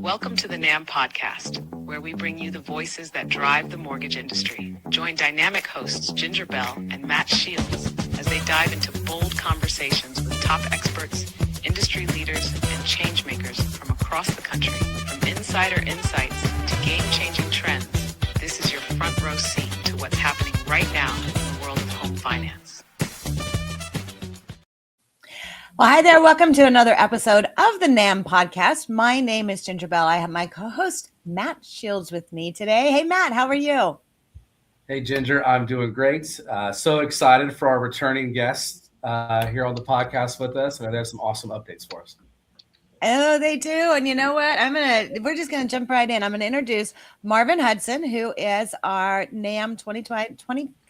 Welcome to the NAMB Podcast, where we bring you the voices that drive the mortgage industry. Join dynamic hosts Ginger Bell and Matt Shields as they dive into bold conversations with top experts, industry leaders, and change makers from across the country. From insider insights to game-changing trends, this is your front row seat to what's happening right now in the world of home finance. Well, hi there. Welcome to another episode of the NAMB Podcast. My name is Ginger Bell. I have my co-host Matt Shields with me today. Hey, Matt, how are you? Hey, Ginger, I'm doing great. So excited for our returning guests here on the podcast with us. And they have some awesome updates for us. Oh, they do. And you know what? We're just going to jump right in. I'm going to introduce Marvin Hudson, who is our NAMB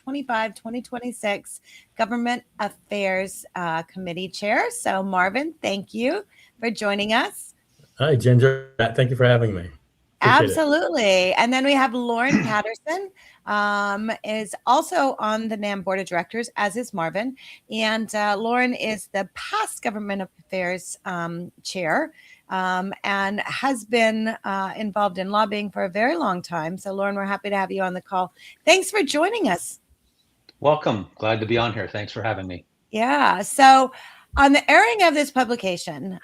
2025-2026 Government Affairs Committee Chair. So Marvin, thank you for joining us. Hi, Ginger. Thank you for having me. Appreciate Absolutely. It. And then we have Lauren Patterson, is also on the NAMB Board of Directors, as is Marvin. And Lauren is the past Government Affairs Chair and has been involved in lobbying for a very long time. So Lauren, we're happy to have you on the call. Thanks for joining us. Welcome. Glad to be on here. Thanks for having me. Yeah. So on the airing of this publication,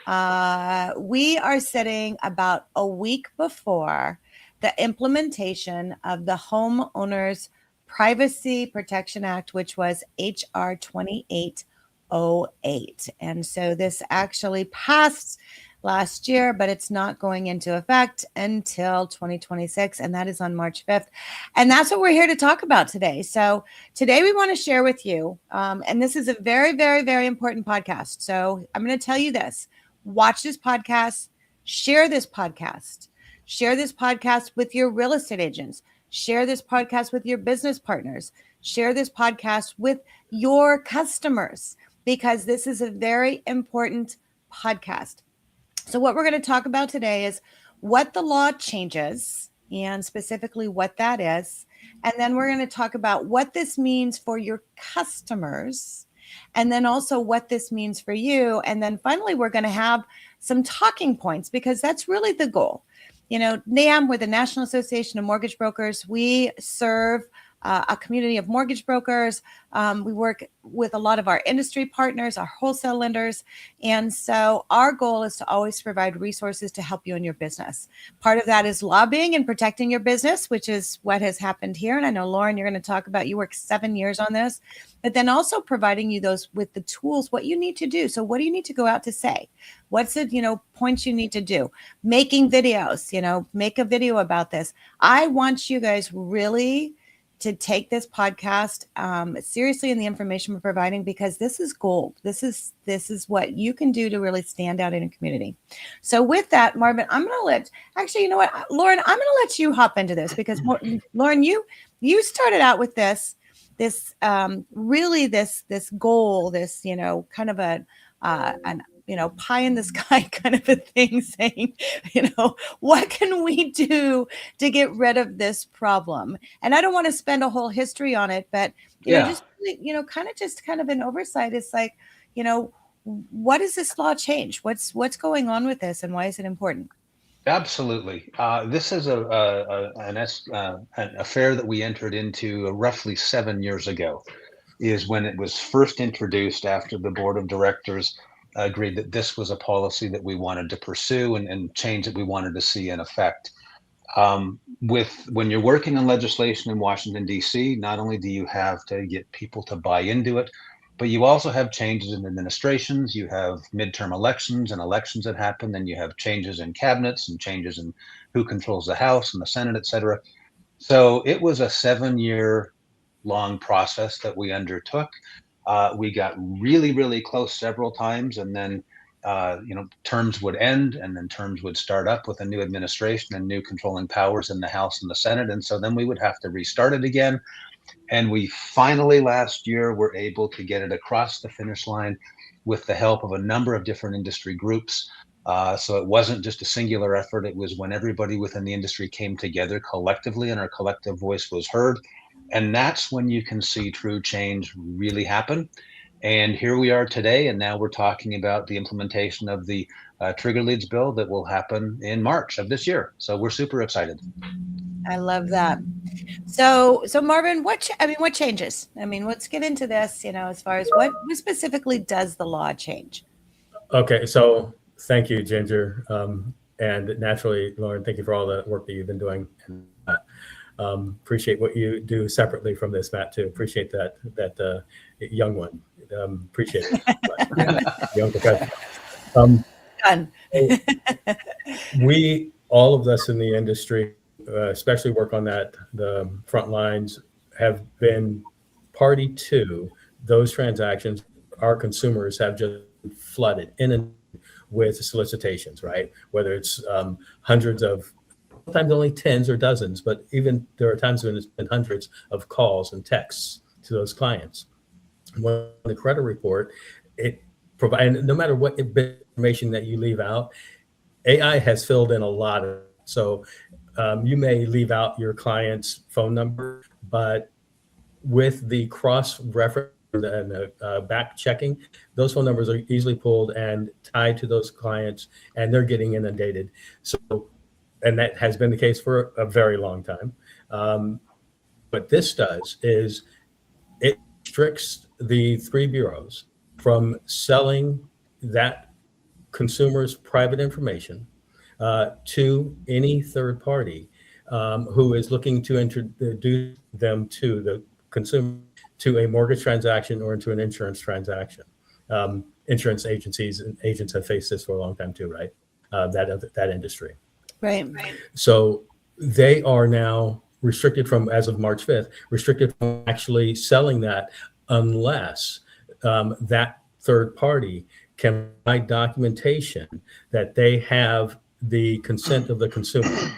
we are sitting about a week before the implementation of the Homeowners Privacy Protection Act, which was HR 2808. And so this actually passed last year, but it's not going into effect until 2026, and that is on March 5th. And that's what we're here to talk about today. So today we want to share with you, and this is a very, very, very important podcast. So I'm going to tell you this: watch this podcast, share this podcast with your real estate agents, share this podcast with your business partners, share this podcast with your customers, because this is a very important podcast. So what we're going to talk about today is what the law changes and specifically what that is. And then we're going to talk about what this means for your customers and then also what this means for you. And then finally, we're going to have some talking points, because that's really the goal. You know, NAMB, we're the National Association of Mortgage Brokers. We serve a community of mortgage brokers. We work with a lot of our industry partners, our wholesale lenders. And so our goal is to always provide resources to help you in your business. Part of that is lobbying and protecting your business, which is what has happened here. And I know, Lauren, you're going to talk about, you worked 7 years on this, but then also providing you those with the tools, what you need to do. So what do you need to go out to say? What's the, points you need to do? Making videos, make a video about this. I want you guys really to take this podcast seriously in the information we're providing, because this is gold. This is what you can do to really stand out in a community. So with that, Marvin, I'm going to Lauren, I'm going to let you hop into this, because Lauren, you started out with this goal, this, kind of an pie in the sky kind of a thing, saying, what can we do to get rid of this problem? And I don't want to spend a whole history on it, but just kind of an oversight. It's like, what does this law change? What's going on with this, and why is it important? Absolutely. This is an affair that we entered into roughly 7 years ago, is when it was first introduced after the board of directors agreed that this was a policy that we wanted to pursue and change that we wanted to see in effect. When you're working on legislation in Washington, D.C., not only do you have to get people to buy into it, but you also have changes in administrations. You have midterm elections and elections that happen. Then you have changes in cabinets and changes in who controls the House and the Senate, et cetera. So it was a 7-year long process that we undertook. We got really, really close several times, and then, terms would end, and then terms would start up with a new administration and new controlling powers in the House and the Senate. And so then we would have to restart it again. And we finally last year were able to get it across the finish line with the help of a number of different industry groups. So it wasn't just a singular effort. It was when everybody within the industry came together collectively and our collective voice was heard. And that's when you can see true change really happen. And here we are today, and now we're talking about the implementation of the trigger leads bill that will happen in March of this year. So we're super excited. I love that. So Marvin, what changes? I mean, let's get into this, as far as what specifically does the law change? Okay, so thank you, Ginger. And naturally, Lauren, thank you for all the work that you've been doing. Appreciate what you do separately from this, Matt, too. Appreciate that young one. Appreciate it. Young professional. Done. We, all of us in the industry, especially work on the front lines, have been party to those transactions. Our consumers have just flooded in and with solicitations, right? Whether it's hundreds of, sometimes only tens or dozens, but even there are times when it's been hundreds of calls and texts to those clients. When the credit report, it provides, no matter what information that you leave out, AI has filled in a lot of it. So you may leave out your client's phone number, but with the cross-reference and the back checking, those phone numbers are easily pulled and tied to those clients, and they're getting inundated. So, and that has been the case for a very long time. What this does is it restricts the three bureaus from selling that consumer's private information to any third party who is looking to introduce them to the consumer, to a mortgage transaction or into an insurance transaction. Insurance agencies and agents have faced this for a long time too, right? That industry. Right. So they are now restricted from, as of March 5th, restricted from actually selling that unless that third party can provide documentation that they have the consent of the consumer.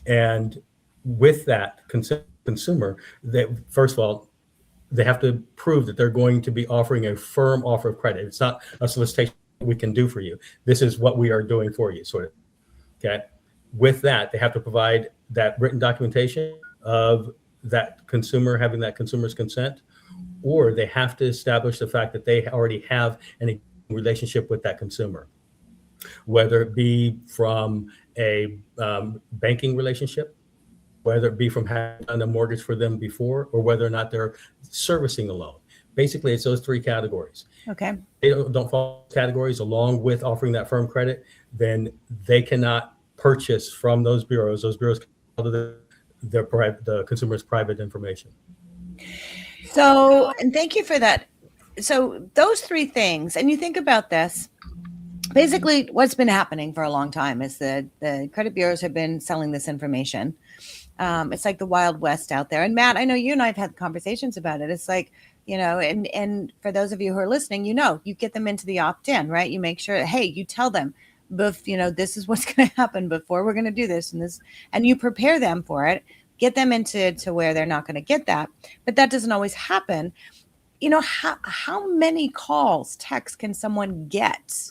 And with that consumer, that first of all, they have to prove that they're going to be offering a firm offer of credit. It's not a solicitation we can do for you. This is what we are doing for you, sort of. Okay. With that, they have to provide that written documentation of that consumer having that consumer's consent, or they have to establish the fact that they already have a relationship with that consumer, whether it be from a banking relationship, whether it be from having done a mortgage for them before, or whether or not they're servicing the loan. Basically, it's those three categories. Okay. They don't fall categories along with offering that firm credit, then they cannot purchase from those bureaus. Those bureaus can the consumer's private information. So, and thank you for that. So those three things, and you think about this, basically what's been happening for a long time is the credit bureaus have been selling this information. It's like the Wild West out there. And Matt, I know you and I have had conversations about it. It's like, and for those of you who are listening, you get them into the opt-in, right? You make sure, hey, you tell them, this is what's going to happen before we're going to do this and this, and you prepare them for it, get them into where they're not going to get that. But that doesn't always happen. How many calls, texts can someone get?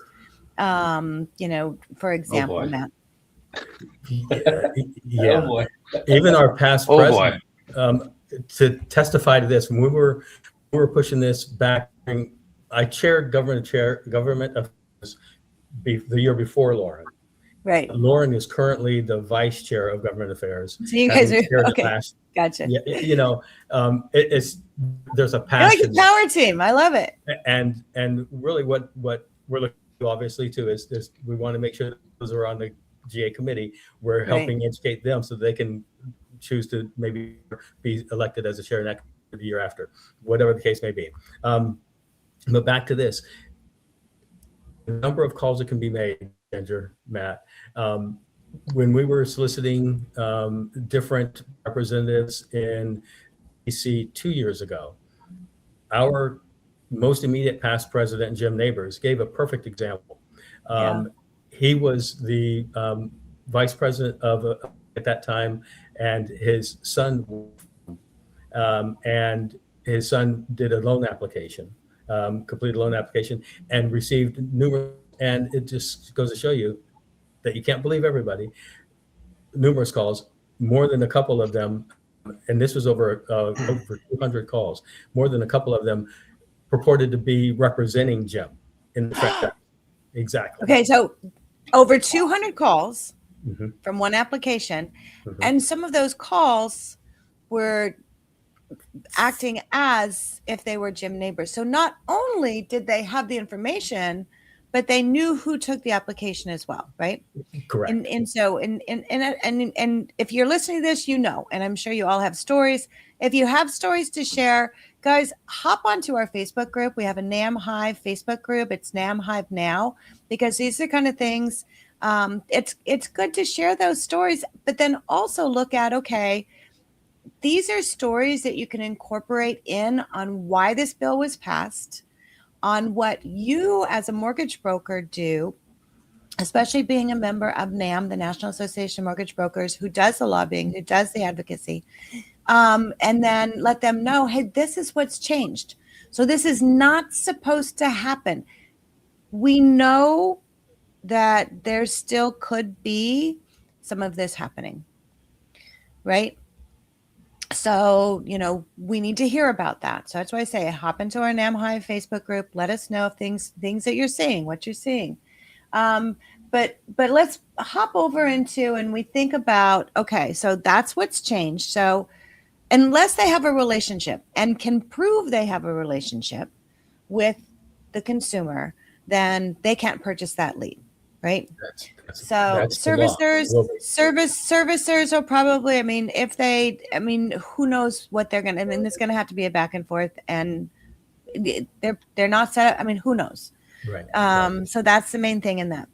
For example, Matt. Yeah. Oh boy. Even our past president, to testify to this, when we were pushing this back, I chaired government affairs the year before Lauren. Right. Lauren is currently the vice chair of government affairs. So you guys are okay. Gotcha. Yeah, there's a passion. You're like a power team. I love it. And really, what we're looking to, obviously, too, is we want to make sure that those who are on the GA committee, we're helping educate them so they can choose to maybe be elected as a chair next the year after, whatever the case may be. But back to this, the number of calls that can be made, Ginger, Matt, when we were soliciting different representatives in DC 2 years ago, our most immediate past president, Jim Neighbors, gave a perfect example. He was the vice president at that time, and his son did a loan application, completed a loan application, and received numerous. And it just goes to show you that you can't believe everybody. Numerous calls, more than a couple of them, and this was over 200 calls. More than a couple of them purported to be representing Jim in the transaction. Exactly. Okay, so over 200 calls Mhm. from one application, Mhm. and some of those calls were acting as if they were gym neighbors. So not only did they have the information, but they knew who took the application as well, right? Correct. And if you're listening to this, you know, and I'm sure you all have stories. If you have stories to share, guys, hop onto our Facebook group. We have a NAMB Hive Facebook group. It's NAMB Hive now, because these are the kind of things. It's good to share those stories, but then also look at, okay, these are stories that you can incorporate in on why this bill was passed, on what you as a mortgage broker do, especially being a member of NAMB, the National Association of Mortgage Brokers, who does the lobbying, who does the advocacy, and then let them know, hey, this is what's changed. So this is not supposed to happen. We know that there still could be some of this happening, right? So, we need to hear about that. So that's why I say hop into our NAMB Hive Facebook group. Let us know if things that you're seeing, what you're seeing. But let's hop over into, and we think about, okay, so that's what's changed. So unless they have a relationship and can prove they have a relationship with the consumer, then they can't purchase that lead, right? So That's the law. servicers will probably, who knows what they're going to, there's going to have to be a back and forth, and they're not set up. Who knows? Right. So that's the main thing in that.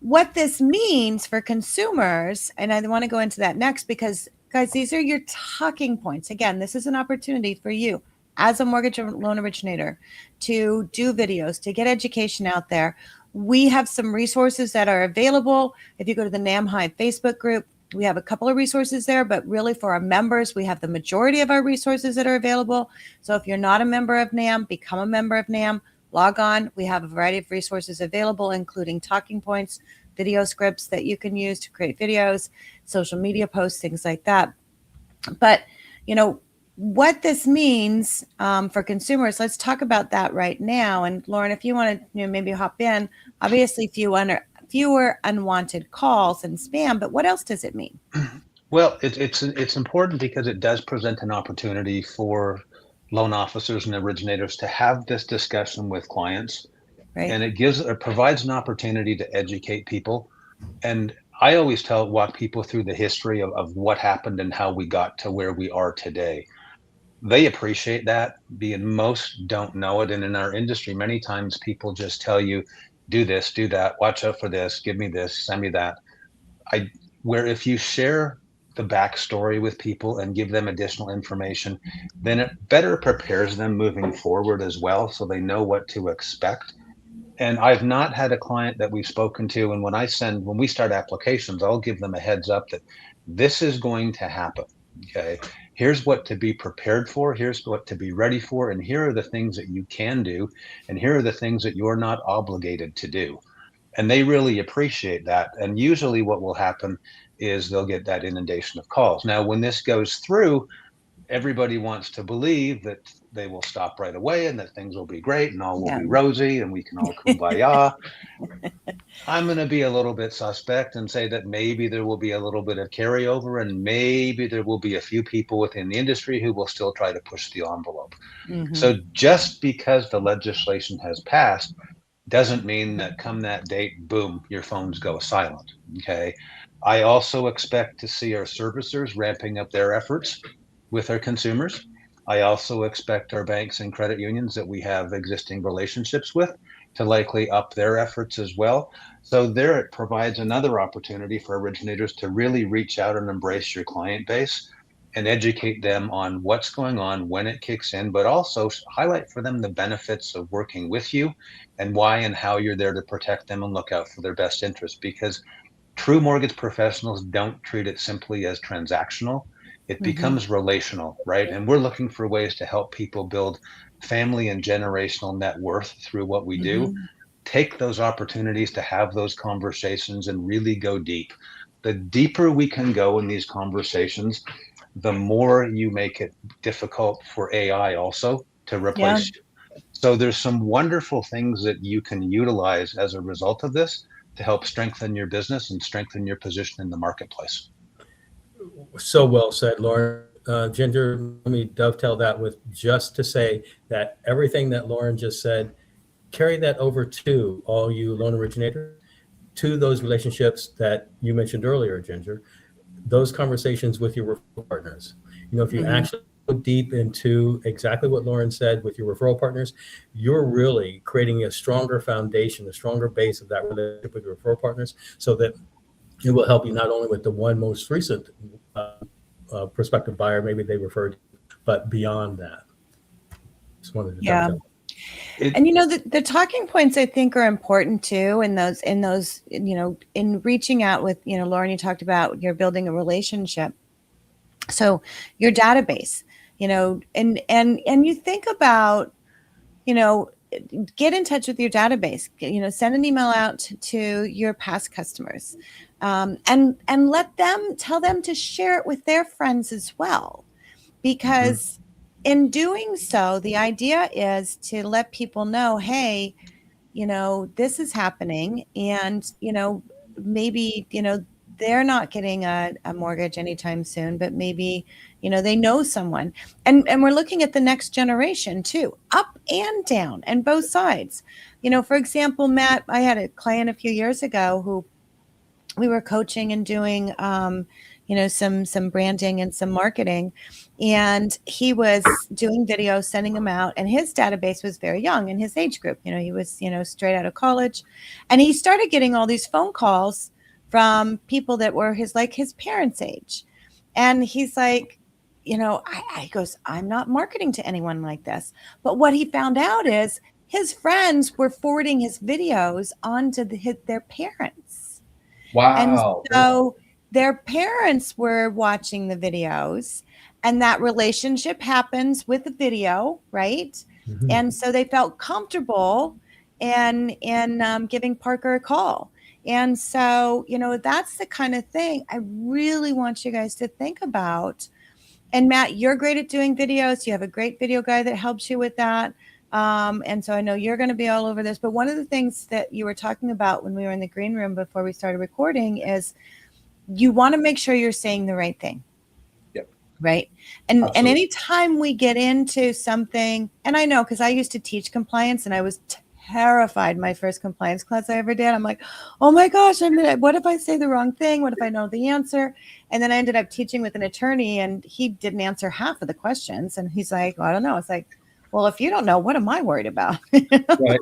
What this means for consumers, and I want to go into that next, because guys, these are your talking points. Again, this is an opportunity for you as a mortgage loan originator to do videos, to get education out there. We have some resources that are available. If you go to the NAMB Hive Facebook group, we have a couple of resources there, but really for our members, we have the majority of our resources that are available. So if you're not a member of NAMB, become a member of NAMB, log on. We have a variety of resources available, including talking points, video scripts that you can use to create videos, social media posts, things like that. But, what this means for consumers, let's talk about that right now. And Lauren, if you want to maybe hop in, obviously fewer unwanted calls and spam, but what else does it mean? Well, it's important because it does present an opportunity for loan officers and originators to have this discussion with clients, Right. and it provides an opportunity to educate people. And I always walk people through the history of what happened and how we got to where we are today. They appreciate that, being most don't know it. And in our industry, many times people just tell you, do this, do that, watch out for this, give me this, send me that. Where if you share the backstory with people and give them additional information, then it better prepares them moving forward as well, so they know what to expect. And I've not had a client that we've spoken to, and when we start applications, I'll give them a heads up that this is going to happen. Okay, here's what to be prepared for, here's what to be ready for, and here are the things that you can do, and here are the things that you're not obligated to do. And they really appreciate that. And usually what will happen is they'll get that inundation of calls. Now, when this goes through, everybody wants to believe that they will stop right away and that things will be great and all will be rosy and we can all kumbaya. I'm going to be a little bit suspect and say that maybe there will be a little bit of carryover, and maybe there will be a few people within the industry who will still try to push the envelope. Mm-hmm. So just because the legislation has passed doesn't mean that come that date, boom, your phones go silent. Okay. I also expect to see our servicers ramping up their efforts with our consumers. I also expect our banks and credit unions that we have existing relationships with to likely up their efforts as well. So there it provides another opportunity for originators to really reach out and embrace your client base and educate them on what's going on when it kicks in, but also highlight for them the benefits of working with you and why and how you're there to protect them and look out for their best interest. Because true mortgage professionals don't treat it simply as transactional. It becomes relational, right? And we're looking for ways to help people build family and generational net worth through what we do. Take those opportunities to have those conversations and really go deep. The deeper we can go in these conversations, the more you make it difficult for AI also to replace you. So there's some wonderful things that you can utilize as a result of this to help strengthen your business and strengthen your position in the marketplace. So well said, Lauren. Ginger, let me dovetail that with just to say that everything that Lauren just said, carry that over to all you loan originators, to those relationships that you mentioned earlier, Ginger, those conversations with your referral partners. If you actually go deep into exactly what Lauren said with your referral partners, you're really creating a stronger foundation, a stronger base of that relationship with your referral partners, so that it will help you not only with the one most recent prospective buyer maybe they referred to, but beyond that. Just wanted to dovetail. And the talking points I think are important too in those in reaching out with, Lauren, you talked about you're building a relationship. So your database, and you think about, get in touch with your database, send an email out to your past customers, and tell them to share it with their friends as well, because in doing so, the idea is to let people know, hey, this is happening, and, maybe, they're not getting a mortgage anytime soon, but maybe, they know someone. And we're looking at the next generation too, up and down and both sides. For example, Matt, I had a client a few years ago who we were coaching and doing, some branding and some marketing, and he was doing videos, sending them out, and his database was very young in his age group. He was, straight out of college, and he started getting all these phone calls from people that were his parents' age. And he's like, he goes, I'm not marketing to anyone like this. But what he found out is his friends were forwarding his videos onto their parents. Wow. And so their parents were watching the videos, and that relationship happens with the video, right? And so they felt comfortable in giving Parker a call. And so, that's the kind of thing I really want you guys to think about. And Matt, you're great at doing videos. You have a great video guy that helps you with that. And so I know you're going to be all over this. But one of the things that you were talking about when we were in the green room before we started recording is you want to make sure you're saying the right thing. Yep. Right. And anytime we get into something, and I know, because I used to teach compliance, and I was terrified my first compliance class I ever did. I'm like, oh my gosh, what if I say the wrong thing? What if I know the answer? And then I ended up teaching with an attorney, and he didn't answer half of the questions. And he's like, well, I don't know. It's like, well, if you don't know, what am I worried about? Right.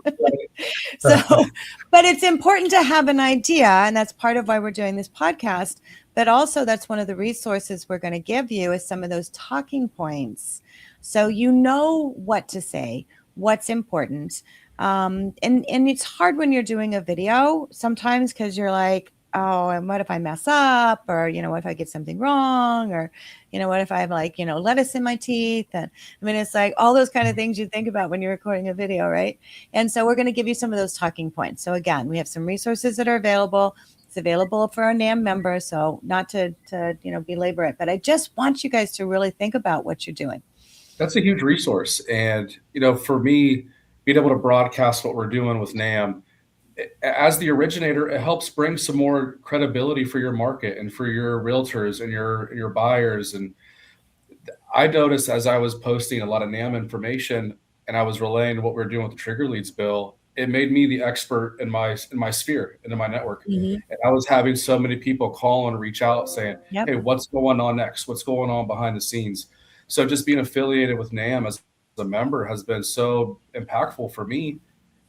So, but it's important to have an idea. And that's part of why we're doing this podcast. But also that's one of the resources we're going to give you is some of those talking points. So you know what to say, what's important. And it's hard when you're doing a video sometimes, because you're like, oh, and what if I mess up? Or, what if I get something wrong? Or, what if I have lettuce in my teeth? And it's like all those kind of things you think about when you're recording a video, right? And so we're going to give you some of those talking points. So again, we have some resources that are available. It's available for our NAMB members. So not to belabor it, but I just want you guys to really think about what you're doing. That's a huge resource. And, for me, being able to broadcast what we're doing with NAMB, as the originator, it helps bring some more credibility for your market and for your realtors and your buyers. And I noticed as I was posting a lot of NAMB information and I was relaying what we were doing with the trigger leads bill, it made me the expert in my sphere and in my network. And I was having so many people call and reach out saying, hey, what's going on next? What's going on behind the scenes? So just being affiliated with NAMB as a member has been so impactful for me,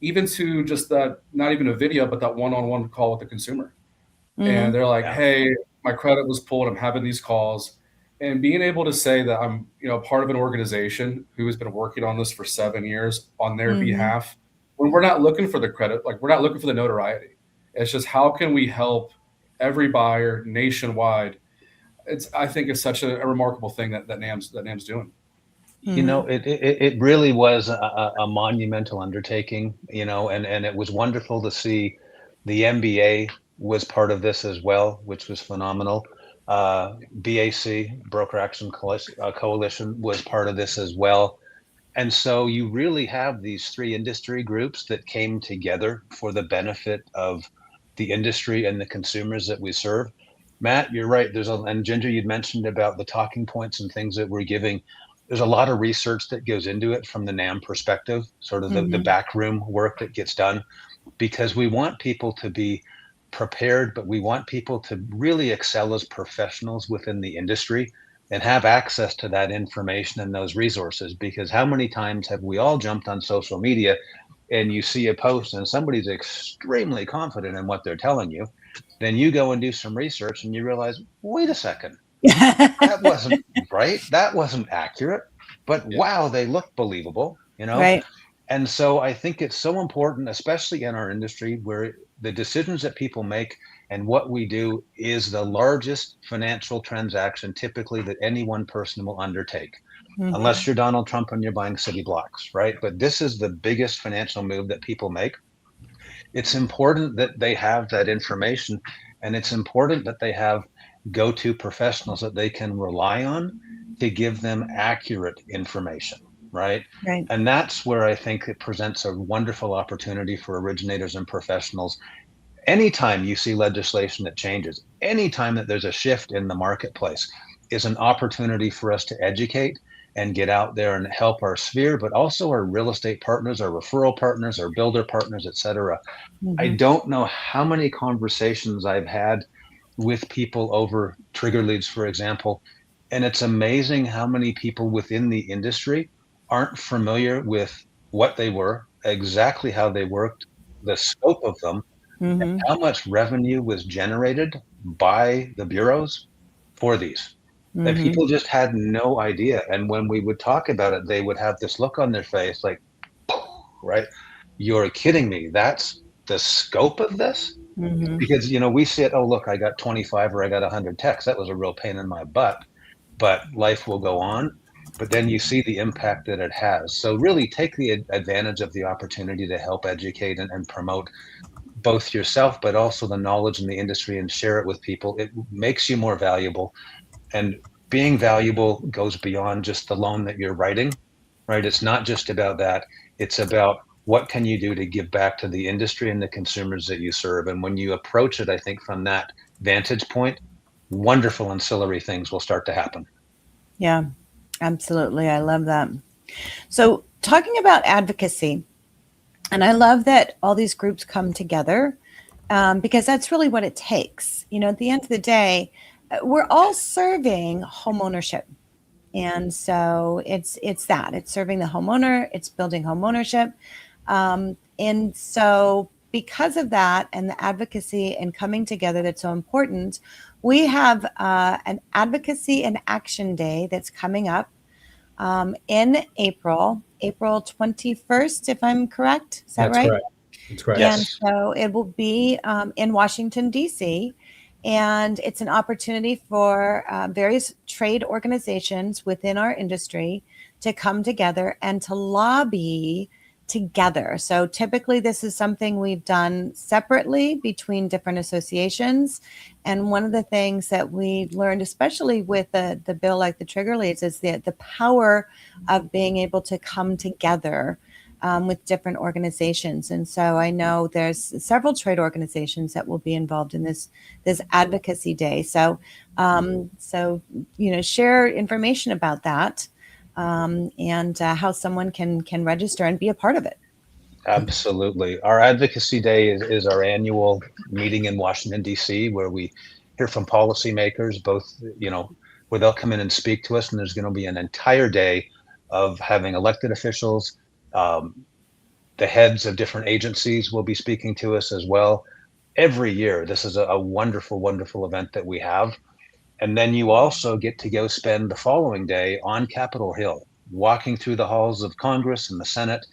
even to just that, not even a video, but that one-on-one call with the consumer. And they're like, hey, my credit was pulled. I'm having these calls. And being able to say that I'm, part of an organization who has been working on this for 7 years on their behalf, when we're not looking for the credit, we're not looking for the notoriety. It's just, how can we help every buyer nationwide? I think it's such a remarkable thing that NAMB's doing. It really was a monumental undertaking, and it was wonderful to see the MBA was part of this as well, which was phenomenal. BAC, Broker Action Coalition, was part of this as well. And so you really have these three industry groups that came together for the benefit of the industry and the consumers that we serve. Matt, you're right. And Ginger, you'd mentioned about the talking points and things that we're giving. There's a lot of research that goes into it from the NAMB perspective, sort of the backroom work that gets done, because we want people to be prepared, but we want people to really excel as professionals within the industry and have access to that information and those resources. Because how many times have we all jumped on social media and you see a post and somebody's extremely confident in what they're telling you, then you go and do some research and you realize, wait a second, that wasn't right. That wasn't accurate, but wow, they look believable, Right. And so I think it's so important, especially in our industry, where the decisions that people make and what we do is the largest financial transaction typically that any one person will undertake, unless you're Donald Trump and you're buying city blocks, right? But this is the biggest financial move that people make. It's important that they have that information, and it's important that they have go-to professionals that they can rely on to give them accurate information, right? Right. And that's where I think it presents a wonderful opportunity for originators and professionals. Anytime you see legislation that changes, anytime that there's a shift in the marketplace, is an opportunity for us to educate and get out there and help our sphere, but also our real estate partners, our referral partners, our builder partners, et cetera. I don't know how many conversations I've had with people over trigger leads, for example, and it's amazing how many people within the industry aren't familiar with what they were, exactly how they worked, the scope of them, and how much revenue was generated by the bureaus for these. That people just had no idea. And when we would talk about it, they would have this look on their face like, right? You're kidding me. That's the scope of this? Because, we said, oh, look, I got 25 or I got 100 texts. That was a real pain in my butt, but life will go on. But then you see the impact that it has. So really take the advantage of the opportunity to help educate and promote both yourself, but also the knowledge in the industry, and share it with people. It makes you more valuable. And being valuable goes beyond just the loan that you're writing, right? It's not just about that. It's about what can you do to give back to the industry and the consumers that you serve. And when you approach it, I think from that vantage point, wonderful ancillary things will start to happen. Yeah, absolutely. I love that. So talking about advocacy, and I love that all these groups come together because that's really what it takes. At the end of the day, we're all serving home ownership. And so it's serving the homeowner, it's building home ownership. And so because of that and the advocacy and coming together that's so important, we have an advocacy and action day that's coming up in April 21st, if I'm correct. Is that right? Correct. That's correct. And Yes. so it will be in Washington, D.C., and it's an opportunity for various trade organizations within our industry to come together and to lobby together. So typically this is something we've done separately between different associations. And one of the things that we learned, especially with the bill like the trigger leads, is the power of being able to come together with different organizations. And so I know there's several trade organizations that will be involved in this advocacy day. So, share information about that and how someone can register and be a part of it. Absolutely. Our advocacy day is our annual meeting in Washington, D.C., where we hear from policymakers, both, where they'll come in and speak to us. And there's going to be an entire day of having elected officials. The heads of different agencies will be speaking to us as well. Every year, this is a wonderful, wonderful event that we have. And then you also get to go spend the following day on Capitol Hill, walking through the halls of Congress and the Senate,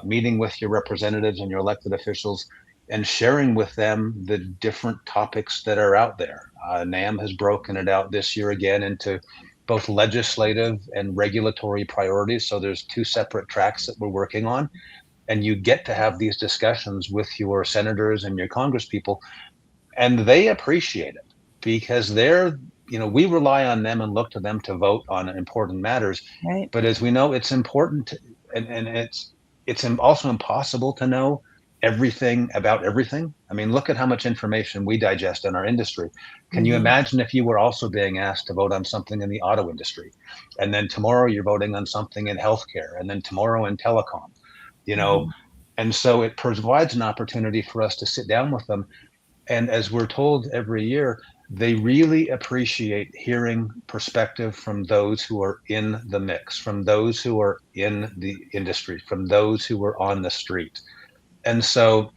meeting with your representatives and your elected officials, and sharing with them the different topics that are out there. NAMB has broken it out this year again into both legislative and regulatory priorities. So there's two separate tracks that we're working on. And you get to have these discussions with your senators and your congresspeople, and they appreciate it because they're we rely on them and look to them to vote on important matters. Right. But as we know, it's important, and it's also impossible to know everything about everything. I mean, look at how much information we digest in our industry. Can you imagine if you were also being asked to vote on something in the auto industry, and then tomorrow you're voting on something in healthcare, and then tomorrow in telecom, and so it provides an opportunity for us to sit down with them. And as we're told every year, they really appreciate hearing perspective from those who are in the mix, from those who are in the industry, from those who are on the street. And so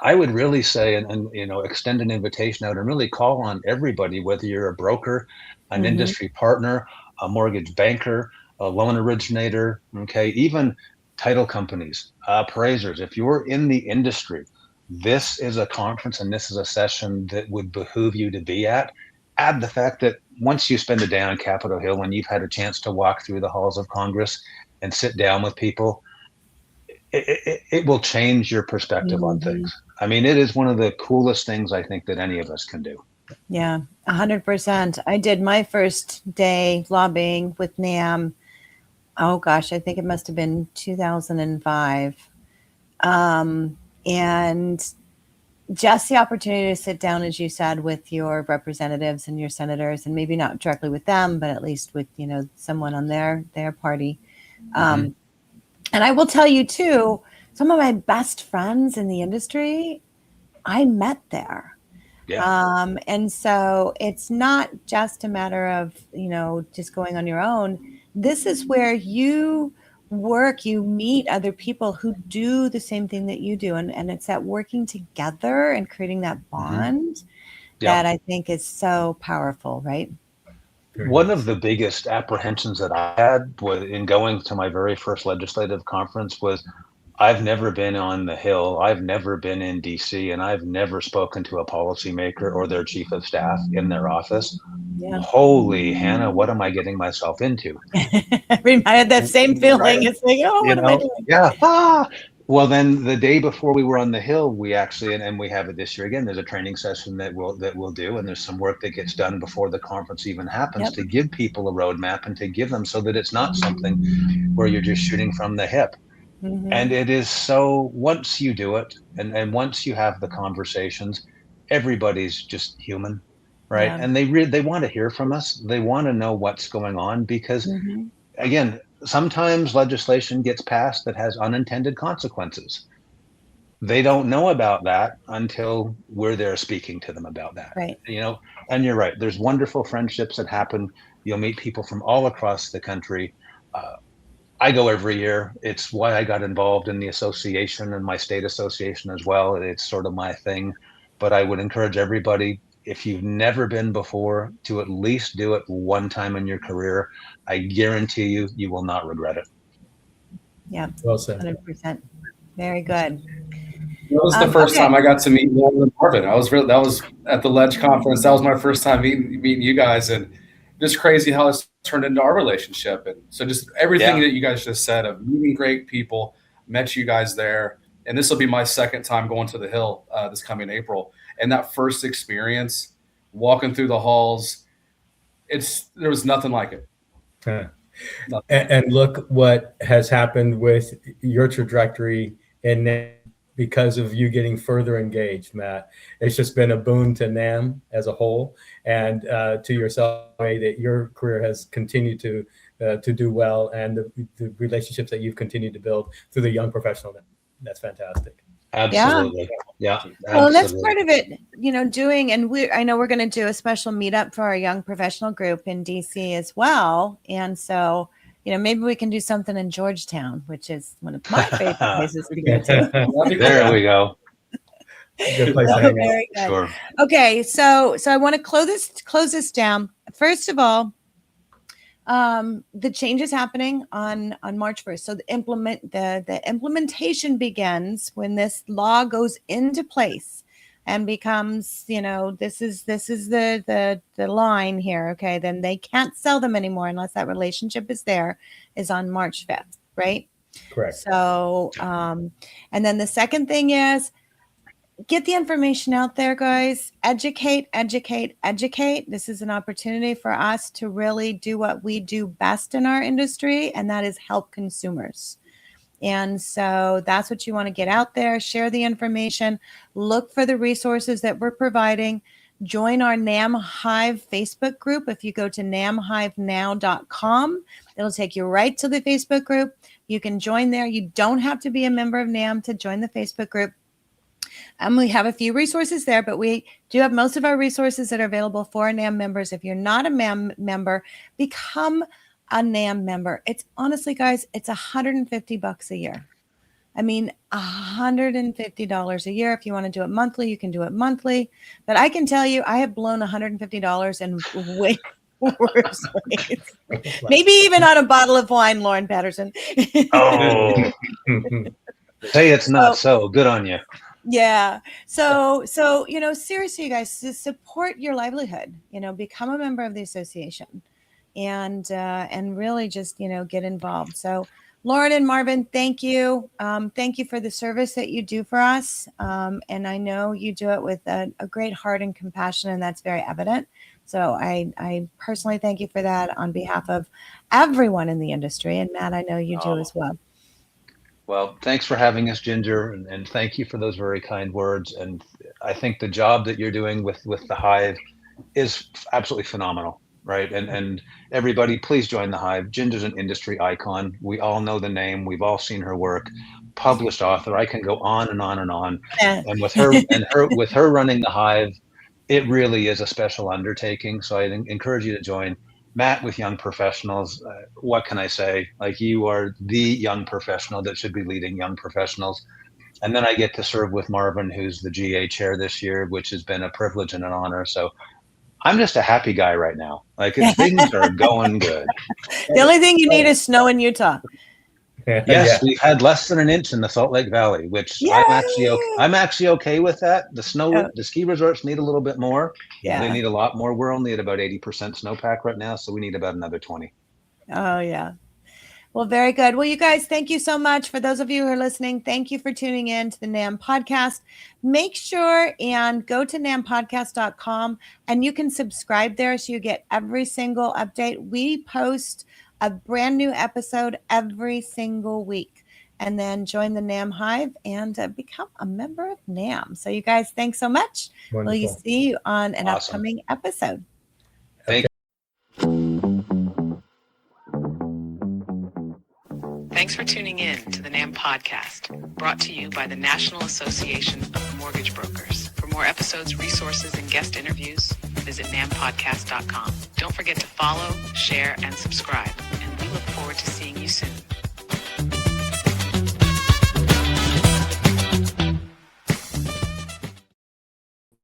I would really say, and extend an invitation out and really call on everybody, whether you're a broker, an industry partner, a mortgage banker, a loan originator, okay, even title companies, appraisers. If you're in the industry, this is a conference and this is a session that would behoove you to be at. Add the fact that once you spend a day on Capitol Hill, when you've had a chance to walk through the halls of Congress and sit down with people, it will change your perspective on things. I mean, it is one of the coolest things I think that any of us can do. Yeah, 100%. I did my first day lobbying with NAMB. Oh gosh, I think it must have been 2005. And just the opportunity to sit down, as you said, with your representatives and your senators, and maybe not directly with them, but at least with, someone on their party. And I will tell you too, some of my best friends in the industry, I met there. Yeah. And so it's not just a matter of, just going on your own. This is where you work, you meet other people who do the same thing that you do. And it's that working together and creating that bond that I think is so powerful, right? One of the biggest apprehensions that I had in going to my very first legislative conference was, I've never been on the Hill, I've never been in DC, and I've never spoken to a policymaker or their chief of staff in their office. Yeah. Holy Hannah, what am I getting myself into? I had that same feeling. Right. It's like, what am I doing? Yeah. Well, then the day before we were on the Hill, we actually, and we have it this year again, there's a training session that we'll do, and there's some work that gets done before the conference even happens to give people a roadmap and to give them so that it's not something where you're just shooting from the hip. And it is so, once you do it, and once you have the conversations, everybody's just human, right? And they want to hear from us. They want to know what's going on because, again, sometimes legislation gets passed that has unintended consequences. They don't know about that until we're there speaking to them about that. Right. And you're right. There's wonderful friendships that happen. You'll meet people from all across the country. I go every year. It's why I got involved in the association and my state association as well. It's sort of my thing. But I would encourage everybody, if you've never been before, to at least do it one time in your career. I guarantee you will not regret it. Yeah, well said. 100%. Very good. That was the first time I got to meet Marvin. That was at the Ledge conference. That was my first time meeting you guys, and just crazy how it's turned into our relationship. And so just everything that you guys just said of meeting great people, met you guys there. And this will be my second time going to the Hill this coming April. And that first experience, walking through the halls, there was nothing like it. And look what has happened with your trajectory and because of you getting further engaged, Matt. It's just been a boon to NAMB as a whole, and to yourself, that your career has continued to do well, and the relationships that you've continued to build through the young professional. That's fantastic. Absolutely. Yeah. Well, that's part of it, doing, and I know we're going to do a special meetup for our young professional group in DC as well. And so, maybe we can do something in Georgetown, which is one of my favorite places to go to. There we go. Good place to hang out. Very good. Sure. Okay. So I want to close this down. First of all, the change is happening on March 1st. So the implementation begins when this law goes into place and becomes, this is the line here. Okay. Then they can't sell them anymore unless that relationship is on March 5th. Right. Correct. So, and then the second thing is get the information out there, guys. Educate, educate, educate. This is an opportunity for us to really do what we do best in our industry, and that is help consumers. And so that's what you want to get out there, share the information, look for the resources that we're providing. Join our NAMB Hive Facebook group. If you go to nambhivenow.com, it'll take you right to the Facebook group. You can join there. You don't have to be a member of NAMB to join the Facebook group. We have a few resources there, but we do have most of our resources that are available for NAMB members. If you're not a NAMB member, become a NAMB member. It's honestly, guys, it's $150 a year. I mean, $150 a year. If you want to do it monthly, you can do it monthly. But I can tell you, I have blown $150 in way worse ways. Maybe even on a bottle of wine, Lauren Patterson. Oh, say it's not so. Good on you. Yeah. So, seriously, you guys, to support your livelihood, become a member of the association and really just, get involved. So Lauren and Marvin, thank you. Thank you for the service that you do for us. And I know you do it with a great heart and compassion, and that's very evident. So I personally thank you for that on behalf of everyone in the industry. And Matt, I know you do as well. Well, thanks for having us, Ginger, and thank you for those very kind words. And I think the job that you're doing with the Hive is absolutely phenomenal, right? And everybody, please join the Hive. Ginger's an industry icon. We all know the name. We've all seen her work. Published author. I can go on and on and on. Yeah. And with her with her running the Hive, it really is a special undertaking. So I encourage you to join. Matt, with young professionals, what can I say? Like, you are the young professional that should be leading young professionals. And then I get to serve with Marvin, who's the GA chair this year, which has been a privilege and an honor. So I'm just a happy guy right now. Like, things are going good. The only thing you need is snow in Utah. Yes, we've had less than an inch in the Salt Lake Valley, which I'm actually okay with that. The ski resorts need a little bit more. Yeah, they need a lot more. We're only at about 80% snowpack right now, so we need about another 20. Oh yeah. Well, very good. Well, you guys, thank you so much. For those of you who are listening, thank you for tuning in to the NAMB Podcast. Make sure and go to nambpodcast.com, and you can subscribe there so you get every single update. We post a brand new episode every single week. And then join the NAMB Hive and become a member of NAMB. So you guys, thanks so much. Wonderful. We'll see you on an upcoming episode. Thank Thanks for tuning in to the NAMB Podcast, brought to you by the National Association of Mortgage Brokers. For more episodes, resources, and guest interviews, visit nambpodcast.com. Don't forget to follow, share, and subscribe, and we look forward to seeing you soon.